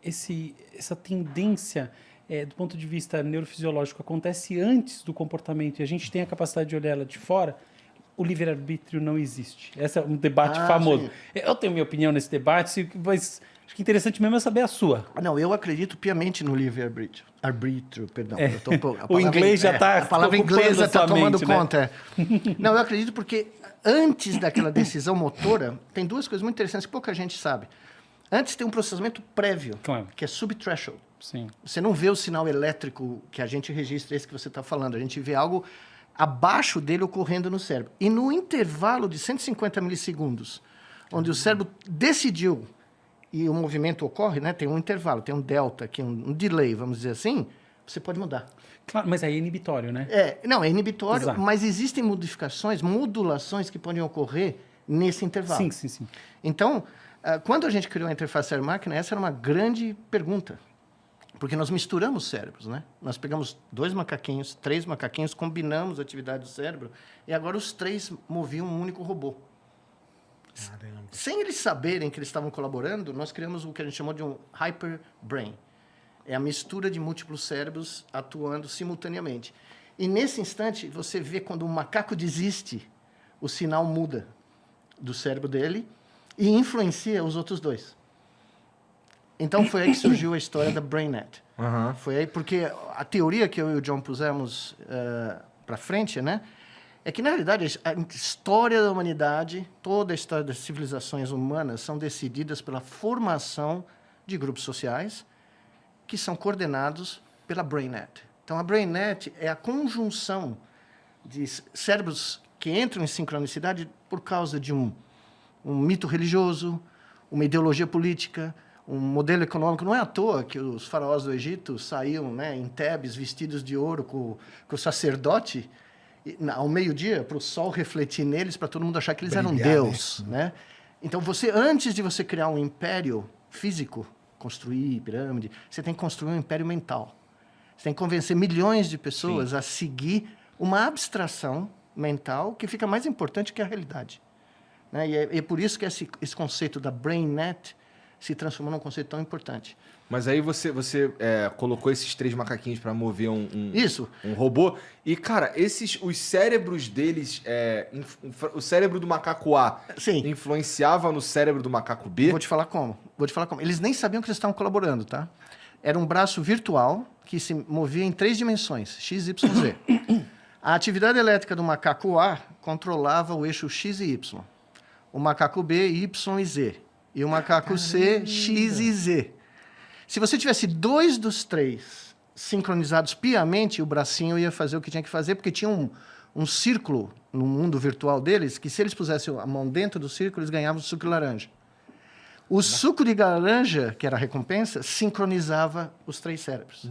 essa tendência, do ponto de vista neurofisiológico, acontece antes do comportamento e a gente tem a capacidade de olhar ela de fora, o livre-arbítrio não existe. Esse é um debate famoso. Sim. Eu tenho minha opinião nesse debate, mas acho que interessante mesmo é saber a sua. Não, eu acredito piamente no livre-arbítrio. Arbítrio, perdão. O inglês já está a palavra inglesa está tomando mente, né? conta. Não, eu acredito porque antes daquela decisão motora, tem duas coisas muito interessantes que pouca gente sabe. Antes tem um processamento prévio, Claro. que é subthreshold. Sim. Você não vê o sinal elétrico que a gente registra, esse que você está falando. A gente vê algo abaixo dele ocorrendo no cérebro. E no intervalo de 150 milissegundos, onde o cérebro decidiu e o movimento ocorre, né? Tem um intervalo, tem um delta, aqui, um delay, vamos dizer assim, você pode mudar. Claro, mas aí é inibitório, né? Não, é inibitório, Exato. mas existem modificações, modulações que podem ocorrer nesse intervalo. Sim. Então, quando a gente criou a interface cérebro-máquina, essa era uma grande pergunta. Porque nós misturamos cérebros, né? Nós pegamos 2 macaquinhos, 3 macaquinhos, combinamos a atividade do cérebro e agora os 3 moviam um único robô. Caramba. Sem eles saberem que eles estavam colaborando, nós criamos o que a gente chamou de um hyperbrain. É a mistura de múltiplos cérebros atuando simultaneamente. E nesse instante, você vê quando um macaco desiste, o sinal muda do cérebro dele e influencia os outros 2. Então, foi aí que surgiu a história da BrainNet. Uhum. Foi aí porque a teoria que eu e o John pusemos para frente, né? É que, na realidade, a história da humanidade, toda a história das civilizações humanas são decididas pela formação de grupos sociais que são coordenados pela BrainNet. Então, a BrainNet é a conjunção de cérebros que entram em sincronicidade por causa de um mito religioso, uma ideologia política, um modelo econômico. Não é à toa que os faraós do Egito saíam, né, em Tebes, vestidos de ouro com o sacerdote, ao meio-dia, para o sol refletir neles, para todo mundo achar que eles eram Deus. Né? Então, antes de você criar um império físico, construir pirâmide, você tem que construir um império mental. Você tem que convencer milhões de pessoas a seguir uma abstração mental que fica mais importante que a realidade. Né? E é por isso que esse conceito da BrainNet se transformou num conceito tão importante. Mas aí você colocou esses 3 macaquinhos para mover Isso. Um robô. E, cara, os cérebros deles, o cérebro do macaco A influenciava no cérebro do macaco B? Vou te falar como. Eles nem sabiam que eles estavam colaborando, tá? Era um braço virtual que se movia em 3 dimensões, X, Y, Z. A atividade elétrica do macaco A controlava o eixo X e Y. O macaco B, Y e Z. E o macaco C, X e Z. Se você tivesse 2 dos 3 sincronizados piamente, o bracinho ia fazer o que tinha que fazer, porque tinha um círculo no mundo virtual deles, que se eles pusessem a mão dentro do círculo, eles ganhavam o suco de laranja. O suco de laranja, que era a recompensa, sincronizava os 3 cérebros.